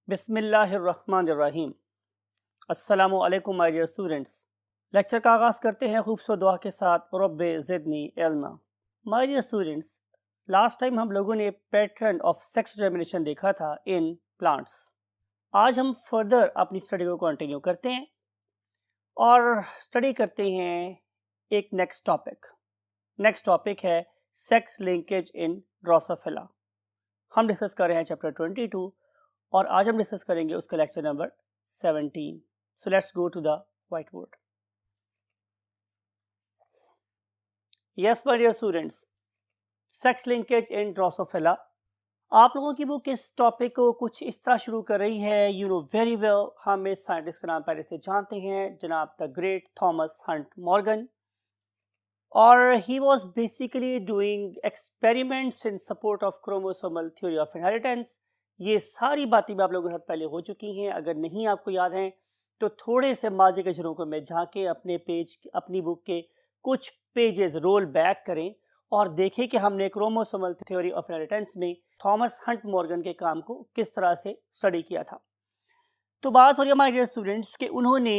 बिस्मिल्लाहिर्रहमानिर्रहीम। अस्सलामु अलैकुम माय डियर स्टूडेंट्स। लेक्चर का आगाज़ करते हैं खूबसूरत दुआ के साथ। रब्बे ज़िदनी इल्मा। My dear students, last time हम लोगों ने पैटर्न ऑफ सेक्स डिटर्मिनेशन देखा था इन प्लांट्स। आज हम फर्दर अपनी स्टडी को कंटिन्यू करते हैं और स्टडी करते हैं एक नेक्स्ट टॉपिक है सेक्स लिंकेज इन ड्रोसोफिला। हम डिस्कस कर रहे हैं चैप्टर 22 और आज हम डिस्कस करेंगे उसका lecture number 17। So let's go to the white board. Yes my dear students, sex linkage in Drosophila. आप लोगों की बुक इस टॉपिक को कुछ इस तरह शुरू कर रही है। यू नो वेरी वेल, हम इस साइंटिस्ट का नाम पहले से जानते हैं, जनाब the great Thomas Hunt Morgan. और he was basically doing experiments in support of chromosomal theory of inheritance. ये सारी बातें भी आप लोगों के साथ पहले हो चुकी हैं। अगर नहीं आपको याद हैं तो थोड़े से माजी के शुरू में झांके अपनी बुक के कुछ पेजेस रोल बैक करें और देखें कि हमने क्रोमोसोमल थ्योरी ऑफ इनहेरिटेंस में थॉमस हंट मॉर्गन के काम को किस तरह से स्टडी किया था। तो बात हो रही है माय डियर स्टूडेंट्स कि उन्होंने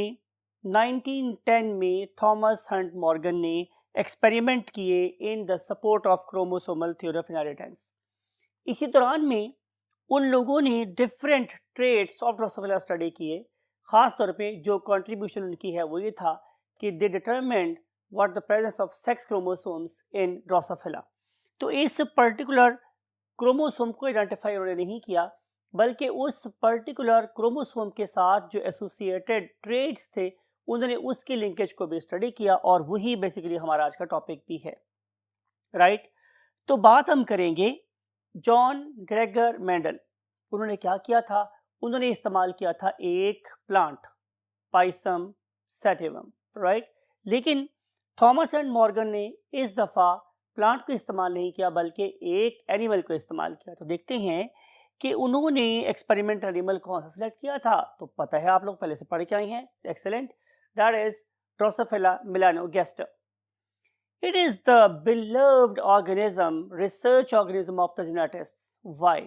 1910 में थॉमस हंट मॉर्गन ने एक्सपेरिमेंट किए in the support of chromosomal theory of inheritance. इसी दौरान में उन लोगों ने different traits of Drosophila study किए। खास तौर पे जो कंट्रीब्यूशन उनकी है वो ये था कि they determined what the presence of sex chromosomes in Drosophila. तो इस पर्टिकुलर क्रोमोसोम को आइडेंटिफाई उन्होंने नहीं किया, बल्कि उस पर्टिकुलर क्रोमोसोम के साथ जो एसोसिएटेड ट्रेट्स थे उन्होंने उसकी लिंकेज को भी स्टडी किया और वही बेसिकली हमारा आज का टॉपिक भी है। राइट, तो बात हम करेंगे जॉन ग्रेगर मेंडल। उन्होंने क्या किया था? उन्होंने इस्तेमाल किया था एक प्लांट, पाइसम सैटिवम। राइट, लेकिन थॉमस एंड मॉर्गन ने इस दफ़ा प्लांट को इस्तेमाल नहीं किया बल्कि एक एनिमल को इस्तेमाल किया। तो देखते हैं कि उन्होंने एक्सपेरिमेंटल एनिमल कौन सा सिलेक्ट किया था। तो पता है, आप लोग पहले से पढ़ के आए हैं। Excellent, that is Drosophila melanogaster. It is the beloved organism, research organism of the genetics. Why?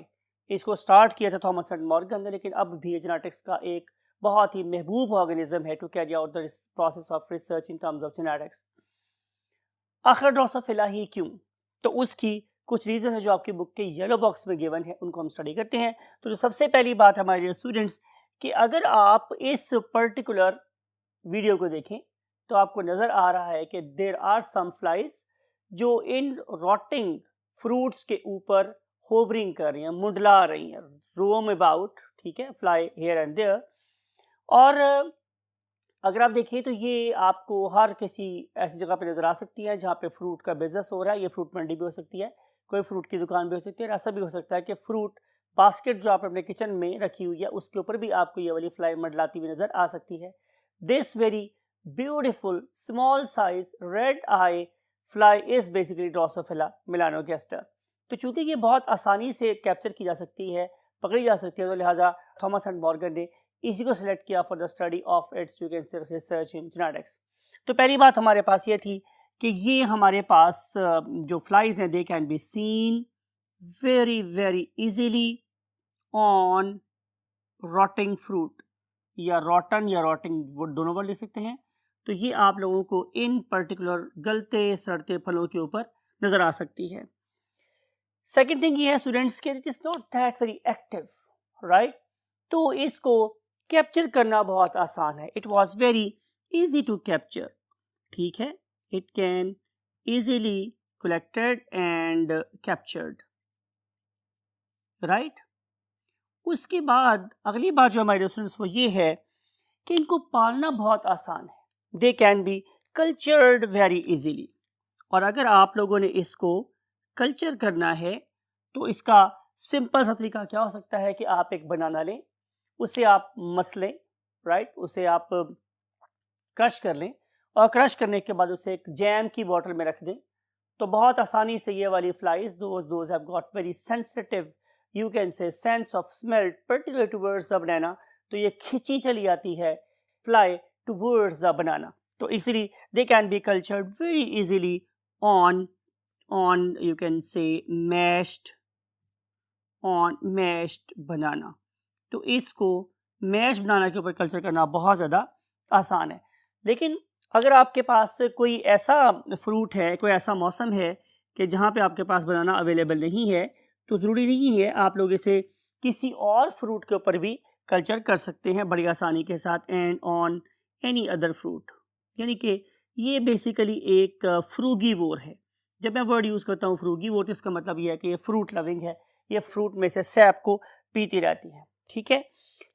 इसको स्टार्ट किया था थॉमस एंड मॉर्गन ने, लेकिन अब भी जेनेटिक्स का एक बहुत ही महबूब ऑर्गेनिज्म है to carry out the process of research in terms of genetics. आखिर ड्रोसोफिला ही क्यों? तो उसकी कुछ रीजन है जो आपकी बुक के येलो बॉक्स में गिवन है, उनको हम स्टडी करते हैं। तो जो सबसे पहली बात हमारे स्टूडेंट्स कि अगर आप इस पर्टिकुलर वीडियो को देखें तो आपको नजर आ रहा है कि देयर आर सम फ्लाइज जो इन रॉटिंग फ्रूट्स के ऊपर होवरिंग कर रही हैं, मुंडला रही हैं, रोम अबाउट, ठीक है, फ्लाई हियर एंड देयर। और अगर आप देखिए तो ये आपको हर किसी ऐसी जगह पे नजर आ सकती है जहाँ पे फ्रूट का बिजनेस हो रहा है। ये फ्रूट मंडी भी हो सकती है, कोई फ्रूट की दुकान भी हो सकती है, ऐसा भी हो सकता है कि फ्रूट बास्केट जो आप अपने किचन में रखी हुई है उसके ऊपर भी आपको ये वाली फ्लाई मंडलाती हुई नजर आ सकती है। This very beautiful small size red eye fly is basically Drosophila melanogaster। तो चूंकि ये बहुत आसानी से कैप्चर की जा सकती है, पकड़ी जा सकती है, तो लिहाजा थॉमस एंड मॉर्गन ने इसी को सिलेक्ट किया for the study of its you can से रिसर्च इन जेनेटिक्स। तो पहली बात हमारे पास ये थी कि ये हमारे पास जो फ्लाइज हैं they can be seen very very easily on rotting fruit, या रॉटन या रॉटिंग, वो दोनों वर्ड लिख सकते हैं। तो ये आप लोगों को इन पर्टिकुलर गलते सड़ते फलों के ऊपर नजर आ सकती है। सेकेंड थिंग ये है स्टूडेंट्स के it is not that very active. Right, तो इसको कैप्चर करना बहुत आसान है। It was very easy to capture, ठीक है, it can easily collected and captured. Right, उसके बाद अगली बात जो हमारे स्टूडेंट्स वो ये है कि इनको पालना बहुत आसान है। They can be cultured very easily. और अगर आप लोगों ने इसको कल्चर करना है तो इसका सिंपल सा तरीका क्या हो सकता है कि आप एक बनाना लें, उसे आप मसलें, राइट, उसे आप क्रश कर लें और क्रश करने के बाद उसे एक जैम की बोतल में रख दें। तो बहुत आसानी से ये वाली flies those have got very sensitive you can से sense of smell particular towards the banana. तो ये खिंची चली आती है फ्लाई टुवर्ड्स द बनाना। तो इसलिए they can be cultured very easily on you can say mashed बनाना। तो इसको मैश बनाना के ऊपर कल्चर करना बहुत ज़्यादा आसान है। लेकिन अगर आपके पास कोई ऐसा फ्रूट है, कोई ऐसा मौसम है कि जहाँ पे आपके पास बनाना अवेलेबल नहीं है, तो ज़रूरी नहीं है, आप लोग इसे किसी और फ्रूट के ऊपर भी कल्चर कर सकते हैं बड़ी आसानी के साथ, and on any other fruit. यानी कि ये बेसिकली एक फ्रूगीवोर है। जब मैं वर्ड यूज़ करता हूँ फ्रूगीवोर, तो इसका मतलब ये है कि ये फ्रूट लविंग है, ये फ्रूट में से सैप को पीती रहती है, ठीक है।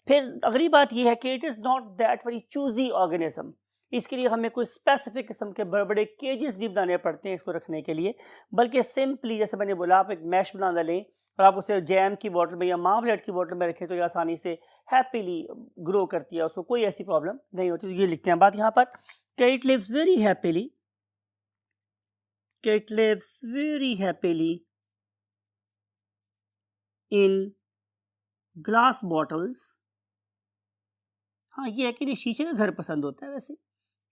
फिर अगली बात ये है कि it is not that very choosy organism. इसके लिए हमें कोई स्पेसिफिक किस्म के बड़े बड़े केजेस नहीं बनाने पड़ते हैं इसको रखने के लिए, बल्कि सिंपली जैसे मैंने बोला, आप एक मैश बना लें और आप उसे जैम की बोतल में या मार्मलेट की बोतल में रखें, तो ये आसानी से हैप्पीली ग्रो करती है, उसको कोई ऐसी प्रॉब्लम नहीं होती। तो ये लिखते हैं बात यहाँ पर कि it lives very happily, it lives very happily in glass bottles। हाँ, ये है कि नहीं, शीशे का घर पसंद होता है वैसे।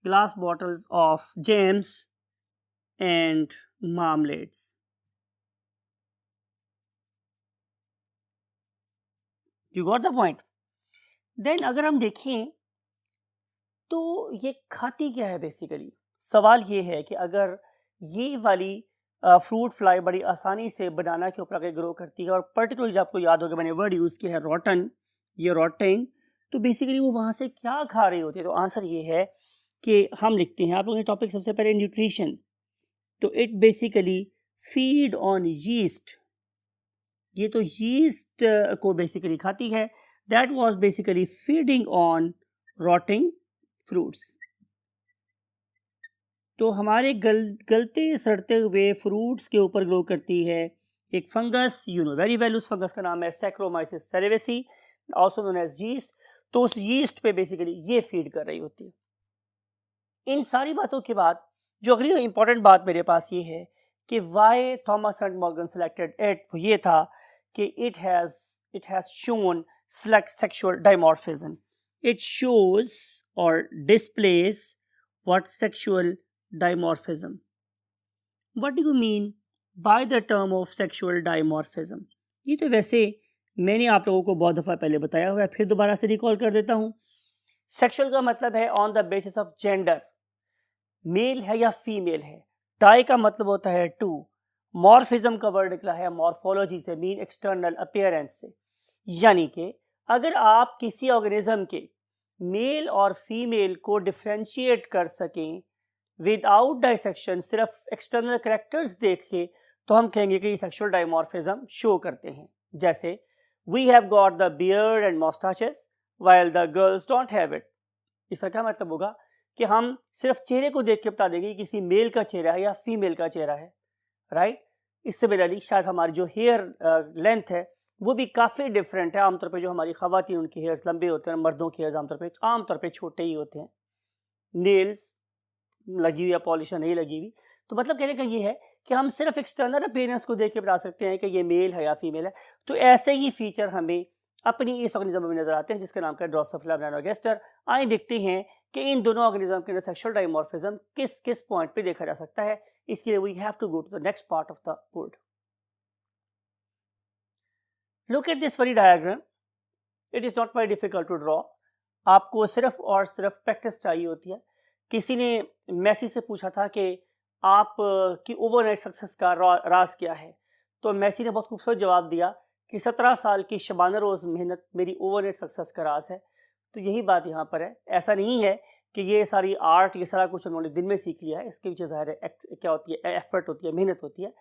Glass bottles of jams and marmalades. You got the point. Then अगर हम देखें तो ये खाती क्या है बेसिकली। सवाल ये है कि अगर ये वाली फ्रूट फ्लाई बड़ी आसानी से बनाना के ऊपर आगे ग्रो करती है, और पर्टिकुलरली आपको याद होगा मैंने वर्ड यूज़ किया है रॉटन, ये रॉटिंग, तो बेसिकली वो वहाँ से क्या खा रही होती है। तो आंसर ये है कि हम लिखते हैं, आप लोगों ने टॉपिक सबसे पहले न्यूट्रिशन, तो it basically feed on yeast. ये तो यीस्ट को बेसिकली खाती है। That was basically feeding on rotting fruits. तो हमारे गलते सड़ते हुए फ्रूट्स के ऊपर ग्रो करती है एक fungus, you know very well, उस फंगस का नाम है Saccharomyces cerevisiae, also known as yeast. तो उस यीस्ट पे बेसिकली ये फीड कर रही होती है। इन सारी बातों के बाद जो अगली इंपॉर्टेंट बात मेरे पास ये है कि why Thomas and Morgan selected it, वो ये था कि it has shown sexual dimorphism. It shows और displays what sexual dimorphism. What do you mean by the term of sexual dimorphism? ये तो वैसे मैंने आप लोगों को बहुत दफ़ा पहले बताया हुआ है, फिर दोबारा से रिकॉल कर देता हूँ। सेक्सुअल का मतलब है on the basis of gender, male है या फीमेल है। डाई का मतलब होता है टू, मॉर्फिज्म का वर्ड निकला है मॉर्फोलॉजी से, मीन एक्सटर्नल अपीयरेंस से। यानी कि अगर आप किसी ऑर्गेनिज्म के मेल और फीमेल को डिफ्रेंशिएट कर सकें विदाउट डाइसेक्शन, सिर्फ एक्सटर्नल करेक्टर्स देख के, तो हम कहेंगे कि सेक्सुअल डायमॉर्फिज्म शो करते हैं। जैसे we have got the beard and moustaches while the girls don't have it. इसका क्या मतलब होगा कि हम सिर्फ चेहरे को देख के बता देंगे कि किसी मेल का चेहरा है या फीमेल का चेहरा है, राइट। इससे बेसिकली शायद हमारी जो हेयर लेंथ है वो भी काफ़ी डिफरेंट है। आमतौर पे जो हमारी ख़वातीन उनके हेयर्स लंबे होते हैं, मर्दों के हेयर्स आमतौर पे छोटे ही होते हैं। नेल्स लगी हुई या पॉलिश नहीं लगी हुई। तो मतलब कहने का ये है कि हम सिर्फ एक्सटर्नल अपीयरेंस को देख के बता सकते हैं कि ये मेल है या फीमेल है। तो ऐसे ही फीचर हमें अपनी इस ऑर्गेनिज्म में नजर आते हैं जिसका नाम है ड्रोसोफिला मेलानोगास्टर। आइए देखते हैं कि इन दोनों ऑर्गेनिज्म के अंदर सेक्सुअल डायमॉर्फिज्म किस किस पॉइंट पे देखा जा सकता है। इसके लिए we have to go to the next part of the board. Look at this very diagram, it is not very difficult to draw. आपको सिर्फ और सिर्फ प्रैक्टिस चाहिए होती है। किसी ने मैसी से पूछा था कि आप की ओवरनाइट सक्सेस का राज क्या है, तो मैसी ने बहुत खूबसूरत जवाब दिया कि 17 साल की शबाना रोज़ मेहनत मेरी ओवरनाइट सक्सेस का राज है। तो यही बात यहाँ पर है। ऐसा नहीं है कि ये सारी आर्ट, ये सारा कुछ उन्होंने दिन में सीख लिया है। इसके पीछे ज़ाहिर है क्या होती है, एफर्ट होती है, मेहनत होती है।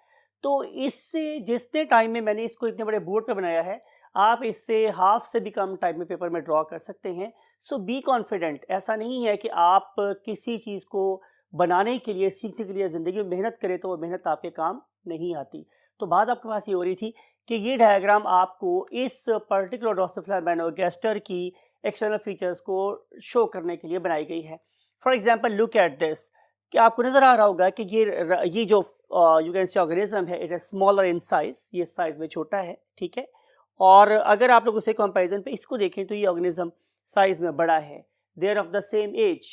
तो इससे जितने टाइम में मैंने इसको इतने बड़े बोर्ड पे बनाया है, आप इससे हाफ से भी कम टाइम में पेपर में ड्रॉ कर सकते हैं। सो बी कॉन्फिडेंट। ऐसा नहीं है कि आप किसी चीज़ को बनाने के लिए, सीखने के लिए ज़िंदगी में मेहनत करें तो वो मेहनत आपके काम नहीं आती। तो बात आपके पास ये हो रही थी कि ये डायग्राम आपको इस पर्टिकुलर ड्रोसोफिला मेलानोगास्टर की एक्सटर्नल फीचर्स को शो करने के लिए बनाई गई है। For example look at this, कि आपको नज़र आ रहा होगा कि ये जो यू कैन से ऑर्गेनिज्म है, it is smaller in size, ये साइज में छोटा है, ठीक है। और अगर आप लोग उसे कंपैरिजन पे इसको देखें तो ये ऑर्गेनिज्म साइज में बड़ा है। They are of the same age,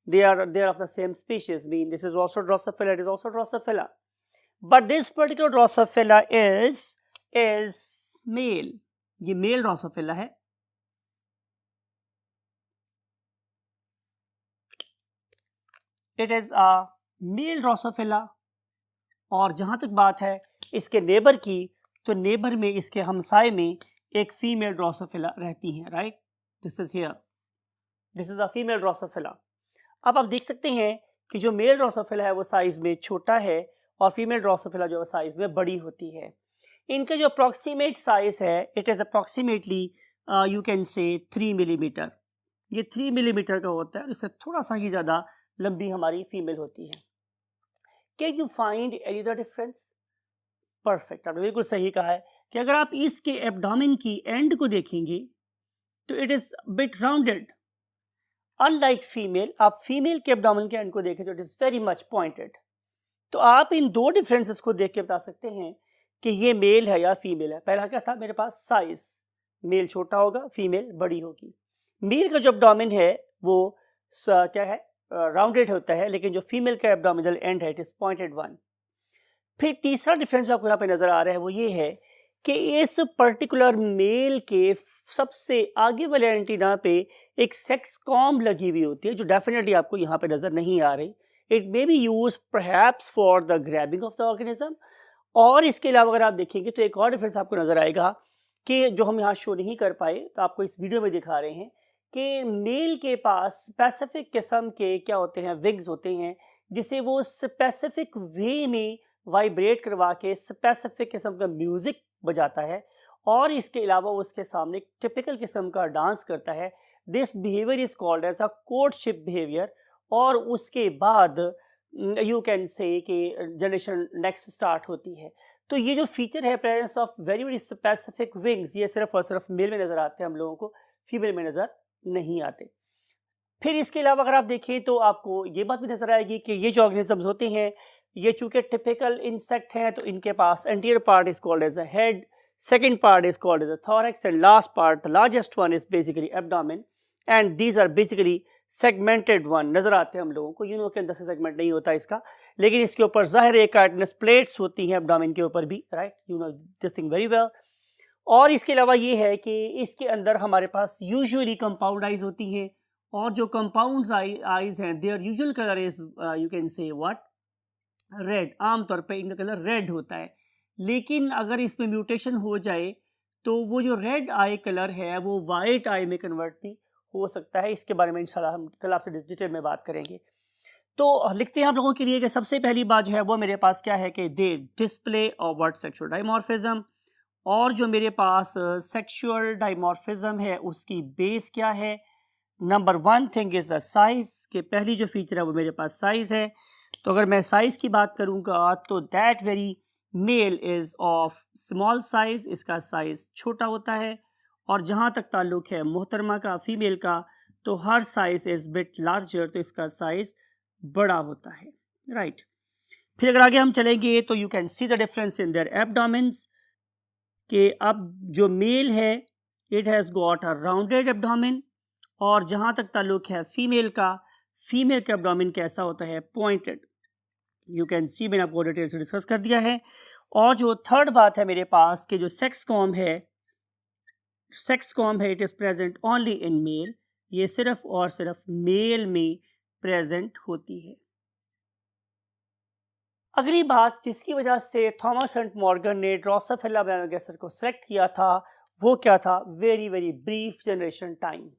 they are of the same species, mean this is also Drosophila, it is also Drosophila, but this particular Drosophila is male। ये male Drosophila है, it is a male Drosophila. और जहाँ तक बात है इसके neighbour की, तो नेबर में इसके हमसाए में एक फीमेल ड्रोसोफिला रहती हैं, right. This is here, this is a female Drosophila. अब आप देख सकते हैं कि जो मेल ड्रोसोफिला है वो साइज में छोटा है और फीमेल ड्रोसोफिला जो है साइज में बड़ी होती है। इनका जो अप्रॉक्सीमेट साइज है it is approximately you can से 3 मिलीमीटर। ये 3 मिलीमीटर का होता है, इससे थोड़ा सा ही ज़्यादा लंबी हमारी फीमेल होती है। Can you find any other difference? Perfect, आपने बिल्कुल सही कहा है कि अगर आप इसके एब्डोमेन की एंड को देखेंगे तो it is bit rounded. Unlike female, आप फीमेल के एब्डोमेन के एंड को देखें तो it is very much pointed. तो आप इन दो डिफरेंसेस को देख के बता सकते हैं कि ये मेल है या फीमेल है। पहला क्या था मेरे पास? साइज, मेल छोटा होगा, फीमेल बड़ी होगी। मेल का जो एब्डोमेन है वो क्या है? राउंडेड होता है, लेकिन जो फीमेल का एब्डोमिनल एंड है इट इज पॉइंटेड वन। फिर तीसरा डिफरेंस जो आपको यहाँ पे नजर आ रहा है वो ये है कि इस पर्टिकुलर मेल के सबसे आगे वाले एंटीना पे एक सेक्स कॉम्ब लगी हुई होती है, जो डेफिनेटली आपको यहाँ पे नजर नहीं आ रही। It may be use perhaps for the grabbing of the organism. और इसके अलावा अगर आप देखेंगे तो एक और डिफरेंस आपको नजर आएगा कि जो हम यहाँ शो नहीं कर पाए, तो आपको इस वीडियो में दिखा रहे हैं कि मेल के पास स्पेसिफिक किस्म के क्या होते हैं? विंग्स होते हैं, जिसे वो स्पेसिफिक वे में वाइब्रेट करवा के स्पेसिफिक किस्म का म्यूजिक बजाता है। और इसके अलावा वो उसके सामने टिपिकल किस्म का डांस करता है। This behaviour is called as a courtship behaviour. और उसके बाद यू कैन से कि जनरेशन नेक्स्ट स्टार्ट होती है। तो ये जो फीचर है presence of very very specific wings, ये सिर्फ और सिर्फ मेल में नजर आते हैं हम लोगों को, फीमेल में नजर नहीं आते। फिर इसके अलावा अगर आप देखें तो आपको ये बात भी नजर आएगी कि ये जो ऑर्गेनिजम्स होते हैं ये चूंकि टिपिकल इंसेक्ट हैं, तो इनके पास anterior part is called as a head, second part is called as the thorax, and last part, the largest one, is basically abdomen, and these are basically segmented one। नजर आते हैं हम लोगों को, यूनो के अंदर से सेगमेंट नहीं होता इसका, लेकिन इसके ऊपर जाहिर है कार्टिनस प्लेट्स होती हैं एब्डोमेन के ऊपर भी, right, you know this thing very well. और इसके अलावा ये है कि इसके अंदर हमारे पास यूजुअली कंपाउंड आइज होती हैं, और जो कंपाउंड आइज हैं there usual colour is you can से व्हाट? रेड। आमतौर पे इनका कलर रेड होता है, लेकिन अगर इसमें म्यूटेशन हो जाए तो वो जो रेड आई कलर है वो वाइट आई में कन्वर्ट भी हो सकता है। इसके बारे में इंशाल्लाह हम कल आपसे डिटेल में बात करेंगे। तो लिखते हैं आप लोगों के लिए कि सबसे पहली बात जो है वो मेरे पास क्या है कि they display of what? Sexual dimorphism. और जो मेरे पास सेक्सुअल डाइमॉर्फिज्म है उसकी बेस क्या है? Number one thing is the size, के पहली जो फीचर है वो मेरे पास साइज है। तो अगर मैं साइज की बात करूंगा तो that very male is of small size, इसका साइज छोटा होता है। और जहाँ तक ताल्लुक है मोहतरमा का फीमेल का, तो हर साइज इज बिट लार्जर, तो इसका साइज बड़ा होता है, राइट। फिर अगर आगे हम चलेंगे तो you can see the difference in their abdomens, कि अब जो मेल है it has got a rounded abdomen, और जहाँ तक ताल्लुक है फीमेल का, फीमेल का एब्डोमेन कैसा होता है? पॉइंटेड। यू कैन सी, मैंने आपको डिटेल से डिस्कस कर दिया है। और जो थर्ड बात है मेरे पास कि जो सेक्स कॉम्ब है it is present only in male, ये सिर्फ और सिर्फ मेल में प्रेजेंट होती है। अगली बात जिसकी वजह से थॉमस एंड मॉर्गन ने ड्रोसोफिला मेलानोगास्टर को सेलेक्ट किया था वो क्या था? Very very brief generation time.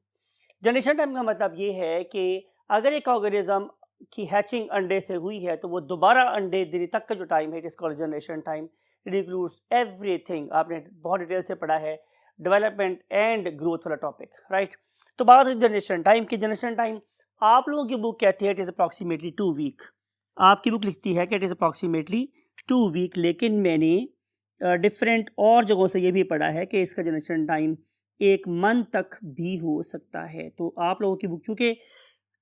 Generation time का मतलब ये है कि अगर एक ऑर्गेनिज्म की हैचिंग अंडे से हुई है तो वो दोबारा अंडे देने तक का जो टाइम है it is called generation time. It includes everything, आपने बहुत डिटेल से पढ़ा है, डेवलपमेंट एंड ग्रोथ वाला टॉपिक, राइट। तो बात हुई जनरेशन टाइम की। जनरेशन टाइम आप लोगों की बुक कहती है इट इज अप्रॉक्सीमेटली 2 वीक, आपकी बुक लिखती है कि इट इज अप्रॉक्सीमेटली 2 वीक, लेकिन मैंने डिफरेंट और जगहों से ये भी पढ़ा है कि इसका जनरेशन टाइम 1 मंथ तक भी हो सकता है। तो आप लोगों की बुक चूँकि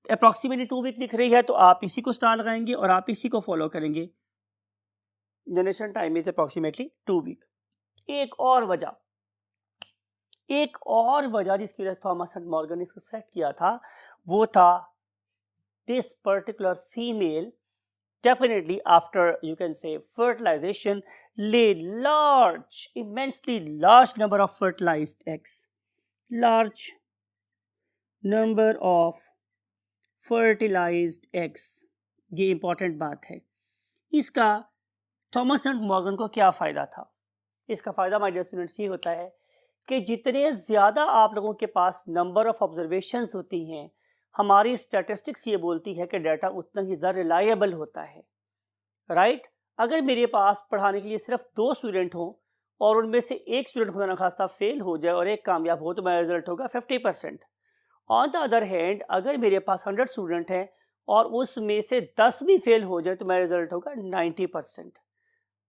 अप्रॉक्सीमेटली 2 वीक लिख रही है तो आप इसी को स्टार लगाएंगे और आप इसी को फॉलो करेंगे। Generation time is approximately 2 week. एक और वजह जिसकी वजह से थॉमस एंड मॉर्गन ने इसको सेलेक्ट किया था वो था this particular female definitely after you can say fertilization lay immensely large number of fertilized eggs. Large number of fertilized eggs. ये इंपॉर्टेंट बात है। इसका थॉमस एंड मॉर्गन को क्या फ़ायदा था? इसका फ़ायदा माय डियर स्टूडेंट्स ये होता है कि जितने ज़्यादा आप लोगों के पास नंबर ऑफ़ ऑब्जर्वेशंस होती हैं, हमारी स्टैटिस्टिक्स ये बोलती है कि डाटा उतना ही ज़्यादा रिलायबल होता है, राइट? अगर मेरे पास पढ़ाने के लिए सिर्फ 2 स्टूडेंट हों और उनमें से एक स्टूडेंट खुदा न खास्ता फेल हो जाए और एक कामयाब हो, तो मेरा रिजल्ट होगा 50%। ऑन द अदर हैंड, अगर मेरे पास 100 स्टूडेंट हैं और उसमें से 10 भी फेल हो जाए, तो मेरा रिजल्ट होगा 90%।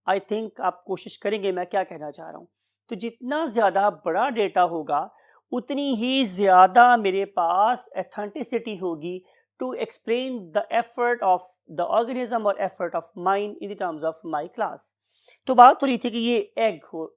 आई थिंक आप कोशिश करेंगे मैं क्या कहना चाह रहा हूँ। तो जितना ज़्यादा बड़ा डेटा होगा, उतनी ही ज़्यादा मेरे पास एथेंटिसिटी होगी to explain the effort of the organism और effort of mind in the terms of my class. तो बात हो रही थी कि ये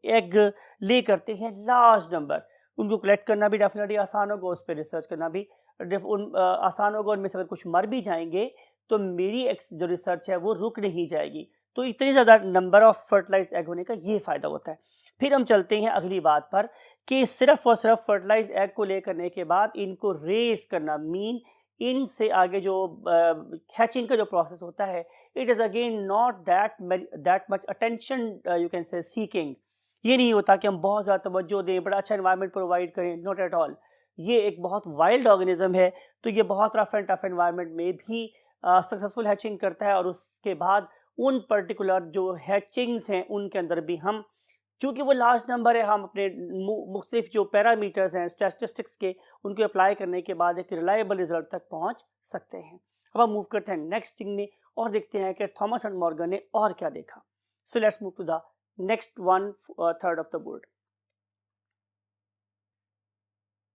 एग ले करते हैं लार्ज नंबर, उनको कलेक्ट करना भी डेफिनेटली आसान होगा, उस पर रिसर्च करना भी आसान होगा। उनमें से अगर कुछ मर भी जाएंगे तो मेरी जो रिसर्च है वो रुक नहीं जाएगी। तो इतनी ज़्यादा नंबर ऑफ फर्टिलाइज एग होने का ये फ़ायदा होता है। फिर हम चलते हैं अगली बात पर कि सिर्फ और सिर्फ फर्टिलाइज एग को ले करने के बाद इनको रेस करना, मीन इनसे आगे जो हैचिंग का जो प्रोसेस होता है, it is again not that much attention you can से सीकिंग। ये नहीं होता कि हम बहुत ज़्यादा तवज्जो दें, बड़ा अच्छा एनवायरनमेंट प्रोवाइड करें, नॉट एट ऑल। ये एक बहुत वाइल्ड ऑर्गेनिज्म है, तो ये बहुत रफ एंड टफ एनवायरनमेंट में भी सक्सेसफुल हैचिंग करता है। और उसके बाद उन पर्टिकुलर जो हैचिंग्स हैं उनके अंदर भी हम, चूँकि वो लार्ज नंबर है, हम अपने मुख्तलिफ जो पैरामीटर्स हैं स्टैटिस्टिक्स के, उनको अप्लाई करने के बाद एक रिलायबल रिजल्ट तक पहुँच सकते हैं। अब हम मूव करते हैं नेक्स्ट थिंग में और देखते हैं कि थॉमस एंड मॉर्गन ने और क्या देखा। So let's move to the next 1/3 of the board.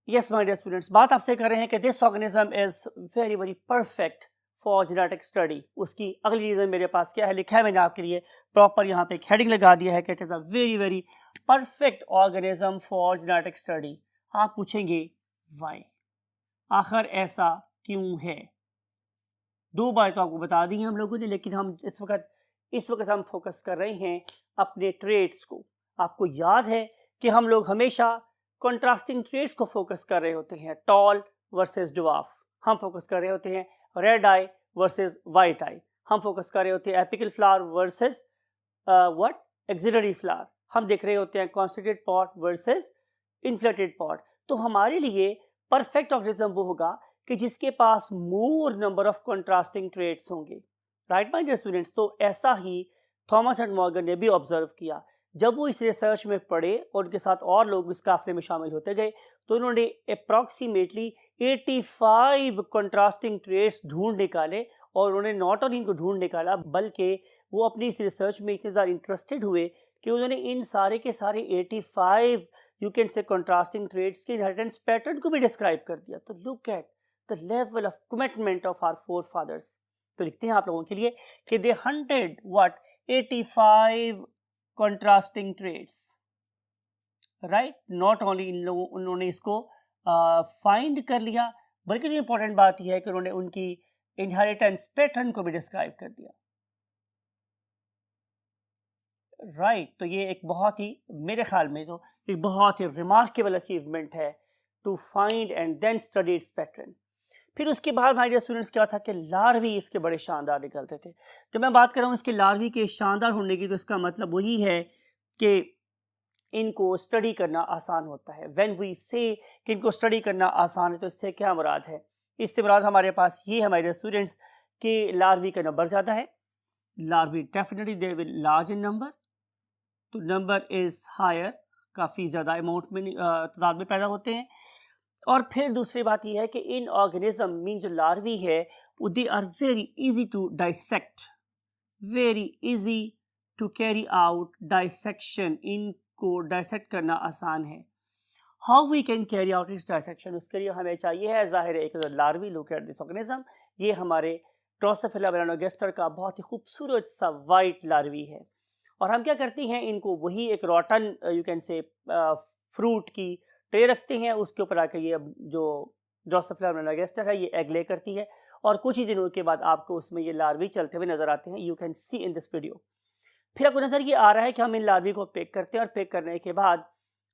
Yes my dear students, बात आपसे कर रहे हैं कि this organism is very very perfect for genetic study. उसकी अगली रीज़न मेरे पास क्या है, लिखा है मैंने आपके लिए प्रॉपर, यहाँ पे एक हेडिंग लगा दिया है कि it is a very very perfect organism for genetic study. आप पूछेंगे वाई, आखिर ऐसा क्यों है? 2 बार तो आपको बता दी हम लोगों ने, लेकिन हम इस वक्त हम फोकस कर रहे हैं अपने ट्रेड्स को। आपको याद है कि हम लोग हमेशा कंट्रास्टिंग ट्रेड्स को फोकस कर रहे होते हैं, टॉल वर्सेस ड्वार्फ। हम फोकस कर रहे होते हैं red eye versus white eye. हम फोकस कर रहे होते हैं apical flower versus what axillary flower. हम देख रहे होते हैं constituted pot versus inflated pot. तो हमारे लिए परफेक्ट ऑर्गेनिज्म वो होगा कि जिसके पास more number of contrasting traits होंगे, राइट माय डियर स्टूडेंट्स। तो ऐसा ही थॉमस एंड मॉर्गन ने भी ऑब्जर्व किया। जब वो इस रिसर्च में पढ़े और उनके साथ और लोग इस काफिले में शामिल होते गए, तो उन्होंने अप्रॉक्सीमेटली 85 कंट्रास्टिंग ट्रेड्स ढूंढ निकाले। और उन्होंने नॉट ओनली इनको ढूंढ निकाला, बल्कि वो अपनी इस रिसर्च में इतने ज़्यादा इंटरेस्टेड हुए कि उन्होंने इन सारे के सारे 85 you can say contrasting traits के इनहेरिटेंस पैटर्न को भी डिस्क्राइब कर दिया। तो look at the level of commitment of our forefathers. तो लिखते हैं आप लोगों के लिए कि they hunted what 85 contrasting traits, right. Not only उन्होंने इसको फाइंड कर लिया, बल्कि जो इंपॉर्टेंट बात यह है कि उन्होंने उनकी इनहेरिटेंस पैटर्न को भी डिस्क्राइब कर दिया, राइट। तो ये एक बहुत ही, मेरे ख्याल में तो एक बहुत ही रिमार्केबल अचीवमेंट है to find and then study its pattern. फिर उसके बाद माय डियर स्टूडेंट्स क्या था कि लार्वी इसके बड़े शानदार निकलते थे। जब मैं बात कर रहा हूँ इसके लार्वी के शानदार होने की, तो इसका मतलब वही है कि इनको स्टडी करना आसान होता है। व्हेन वी से कि इनको स्टडी करना आसान है, तो इससे क्या मुराद है? इससे मुराद हमारे पास ये है माय डियर स्टूडेंट्स कि लार्वी का नंबर ज़्यादा है। Larvae definitely they will large in number, तो नंबर इज़ हायर, काफ़ी ज़्यादा अमाउंट में तादाद में पैदा होते हैं। और फिर दूसरी बात यह है कि इन ऑर्गेनिज्म मीन जो लार्वी है, they are very easy to dissect, very easy to carry out dissection. इनको डाइसेक्ट करना आसान है। How we can carry out इस डाइसेक्शन, उसके लिए हमें चाहिए है ज़ाहिर है एक larvae. Look at this organism, ये हमारे ड्रोसोफिला मेलानोगास्टर का बहुत ही खूबसूरत सा वाइट लार्वी है। और हम क्या करते हैं, इनको वही एक रॉटन यू कैन से फ्रूट की ट्रे रखते हैं, उसके ऊपर आकर ये जो ड्रोसोफिला मेलानोगास्टर है ये एग ले करती है, और कुछ ही दिनों के बाद आपको उसमें ये लार्वी चलते हुए नजर आते हैं। You can C in this video. फिर आपको नजर ये आ रहा है कि हम इन लार्वी को पैक करते हैं, और पैक करने के बाद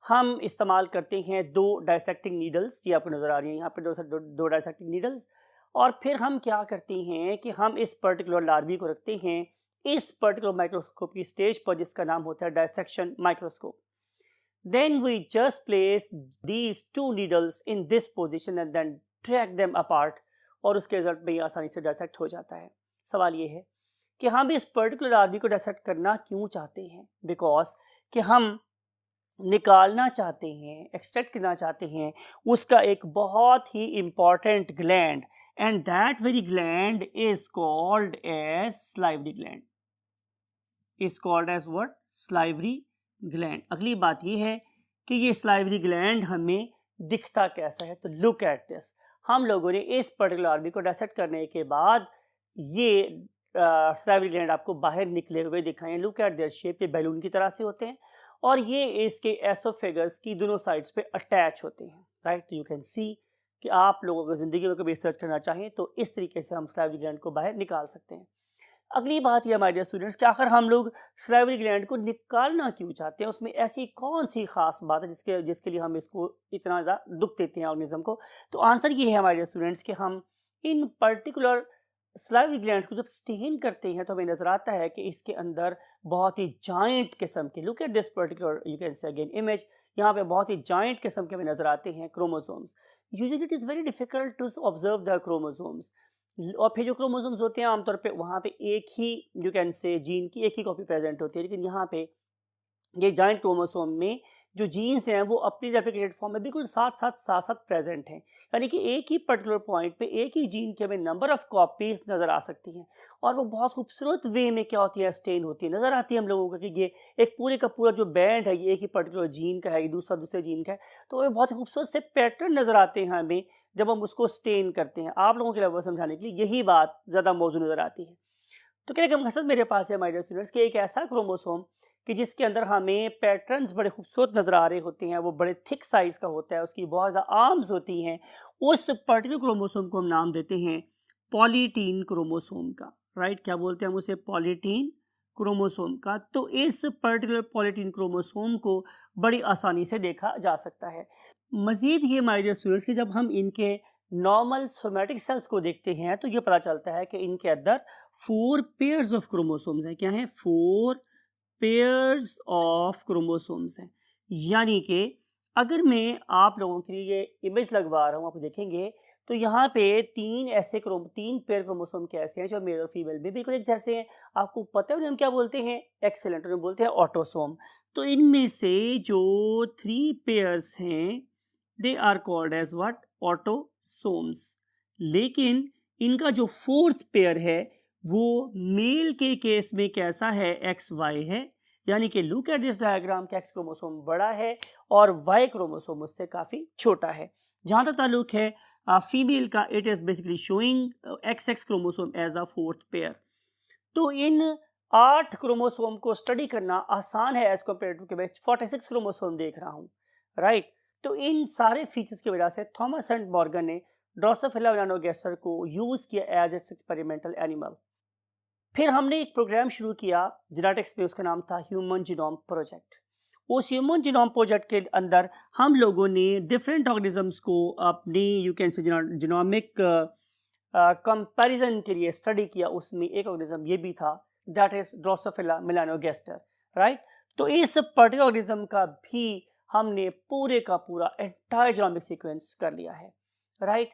हम इस्तेमाल करते हैं 2 डाइसेक्टिंग नीडल्स। ये आपको नजर आ रही है यहाँ पे दो डाइसेक्टिंग नीडल्स। और फिर हम क्या करते हैं कि हम इस पर्टिकुलर लार्वी को रखते हैं इस पर्टिकुलर माइक्रोस्कोप की स्टेज पर, जिसका नाम होता है dissection microscope. Then we just place these two needles in this position and then drag them apart, और उसके रिजल्ट में ये आसानी से डायसेक्ट हो जाता है। सवाल ये है कि हम इस पर्टिकुलर आदमी को डायसेक्ट करना क्यों चाहते हैं? बिकॉज कि हम निकालना चाहते हैं, एक्सट्रैक्ट करना चाहते हैं उसका एक बहुत ही important gland, and that very gland is called as salivary gland. Is called as what? Salivary gland. अगली बात यह है कि ये स्लाइवरी ग्लैंड हमें दिखता कैसा है, तो लुक एट दिस। हम लोगों ने इस पर्टिकुलर आर्मी को डायसेक्ट करने के बाद ये स्लाइवरी ग्लैंड आपको बाहर निकले हुए दिखाएं। लुक एट देयर शेप, ये बैलून की तरह से होते हैं और ये इसके एसोफेगस की दोनों साइड्स पे अटैच होते हैं, राइट। यू कैन सी कि आप लोगों को ज़िंदगी में कभी रिसर्च करना चाहें तो इस तरीके से हम स्लाइवरी ग्लैंड को बाहर निकाल सकते हैं। अगली बात ये हमारे स्टूडेंट्स कि आखिर हम लोग स्लाइवरी ग्लैंड को निकालना क्यों चाहते हैं? उसमें ऐसी कौन सी खास बात है जिसके लिए हम इसको इतना ज़्यादा दुख देते हैं ऑर्गेनिज्म को? तो आंसर ये है हमारे स्टूडेंट्स कि हम इन पर्टिकुलर स्लाइवरी ग्लैंड्स को जब स्टेन करते हैं तो हमें नजर आता है कि इसके अंदर बहुत ही जाइंट किस्म के, look at this particular you can से अगेन इमेज, यहाँ पे बहुत ही जाइंट किस्म के हमें नजर आते हैं chromosomes. Usually it is very difficult to observe the chromosomes, और फिर जो क्रोमोसोम्स होते हैं आमतौर पे वहाँ पे एक ही यू कैन से जीन की एक ही कॉपी प्रेजेंट होती है, लेकिन यहाँ पे ये जॉइंट क्रोमोसोम में जो जीन्स हैं वो अपनी रेप्लिकेटेड फॉर्म में बिल्कुल साथ साथ प्रेजेंट हैं, यानी कि एक ही पर्टिकुलर पॉइंट पे एक ही जीन के हमें नंबर ऑफ कॉपीज नज़र आ सकती हैं और वो बहुत खूबसूरत वे में क्या होती है, स्टेन होती है, नज़र आती है हम लोगों को कि ये एक पूरे का पूरा जो बैंड है ये एक ही पर्टिकुलर जीन का है, ये दूसरे जीन का है, तो वो बहुत ही खूबसूरत से पैटर्न नज़र आते हैं हमें जब हम उसको स्टेन करते हैं। आप लोगों के लिए समझाने के लिए यही बात ज़्यादा मौजू नज़र आती है। तो क्या मकसद मेरे पास है माय डियर स्टूडेंट्स कि एक ऐसा क्रोमोसोम कि जिसके अंदर हमें पैटर्न्स बड़े खूबसूरत नज़र आ रहे होते हैं, वो बड़े थिक साइज़ का होता है, उसकी बहुत ज़्यादा आर्म्स होती हैं, उस पर्टिकुलर क्रोमोसोम को हम नाम देते हैं पॉलीटीन क्रोमोसोम का, राइट। क्या बोलते हैं हम उसे? पॉलीटीन क्रोमोसोम का। तो इस पर्टिकुलर पॉलीटीन क्रोमोसोम को बड़ी आसानी से देखा जा सकता है। मज़ीद ये माय डियर स्टूडेंट्स कि जब हम इनके नॉर्मल सोमैटिक सेल्स को देखते हैं तो ये पता चलता है कि इनके अंदर 4 पेयर्स ऑफ क्रोमोसोम्स हैं। क्या हैं? 4 पेयर्स ऑफ क्रोमोसोम्स हैं। यानी कि अगर मैं आप लोगों के लिए ये इमेज लगवा रहा हूँ, आप देखेंगे तो यहाँ पे 3 पेयर क्रोमोसोम के ऐसे हैं जो मेल और फीमेल में बिल्कुल एक जैसे हैं। आपको पता है उन्हें हम क्या बोलते हैं? एक्सेलेंट, उन्हें बोलते हैं ऑटोसोम। तो इनमें से जो 3 पेयर्स हैं they are called as what? Autosomes. लेकिन इनका जो 4th पेयर है वो मेल के केस में कैसा है? XY है। यानी कि लुक एट दिस डायग्राम के X क्रोमोसोम बड़ा है और Y क्रोमोसोम उससे काफ़ी छोटा है। जहाँ तक ताल्लुक है फीमेल का, it is basically showing XX chromosome as a 4th pair. तो इन 8 क्रोमोसोम को स्टडी करना आसान है एज कम्पेयर टू कि मैं 46 क्रोमोसोम देख रहा हूँ, राइट। तो इन सारे फीचर्स की वजह से थॉमस एंड मॉर्गन ने ड्रोसोफिला मेलानोगास्टर को यूज़ किया एज एस एक्सपेरिमेंटल एनिमल। फिर हमने एक प्रोग्राम शुरू किया जेनेटिक्स में, उसका नाम था ह्यूमन जीनोम प्रोजेक्ट। उस ह्यूमन जीनोम प्रोजेक्ट के अंदर हम लोगों ने डिफरेंट ऑर्गेनिजम्स को अपनी यू कैन से जीनोमिक कंपैरिजन के लिए स्टडी किया। उसमें एक ऑर्गेनिज्म ये भी था, that is Drosophila melanogaster, right. तो इस पर्टिकुलर ऑर्गेनिज्म का भी हमने पूरे का पूरा एंटायर जीनोमिक सीक्वेंस कर लिया है, राइट।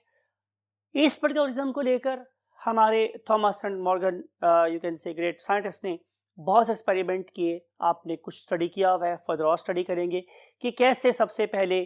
इस पर्टिकुलर ऑर्गेनिज्म को लेकर हमारे Thomas and Morgan you can से ग्रेट साइंटिस्ट ने बहुत से एक्सपेरिमेंट किए। आपने कुछ स्टडी किया हुआ है, फर्दर और स्टडी करेंगे कि कैसे सबसे पहले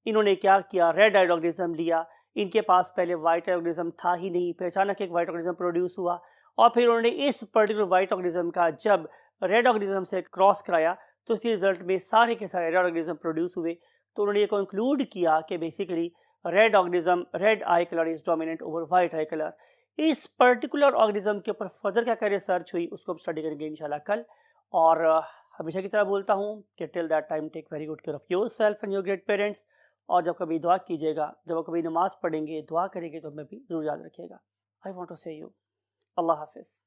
इन्होंने क्या किया, रेड आइड ऑर्गेनिज्म लिया। इनके पास पहले वाइट ऑर्गेनिज्म था ही नहीं, फिर अचानक एक वाइट ऑर्गेनिज्म प्रोड्यूस हुआ और फिर उन्होंने इस पर्टिकुलर वाइट ऑर्गेनिज्म का जब रेड ऑर्गेनिज्म से क्रॉस कराया तो उसके रिजल्ट में सारे के सारे रेड ऑर्गेनिज्म प्रोड्यूस हुए। तो उन्होंने ये कंक्लूड किया कि basically red organism, red I colour is dominant over white I colour. इस पर्टिकुलर ऑर्गेनिज्म के ऊपर फर्दर क्या क्या रिसर्च हुई उसको हम स्टडी करेंगे इंशाल्लाह कल। और हमेशा की तरह बोलता हूँ कि till that time take very good care of your self and your great parents. और जब कभी दुआ कीजिएगा, जब आप कभी नमाज पढ़ेंगे, दुआ करेंगे तो हमें भी ज़रूर याद रखिएगा। आई वॉन्ट टू से यू अल्लाह हाफिज़।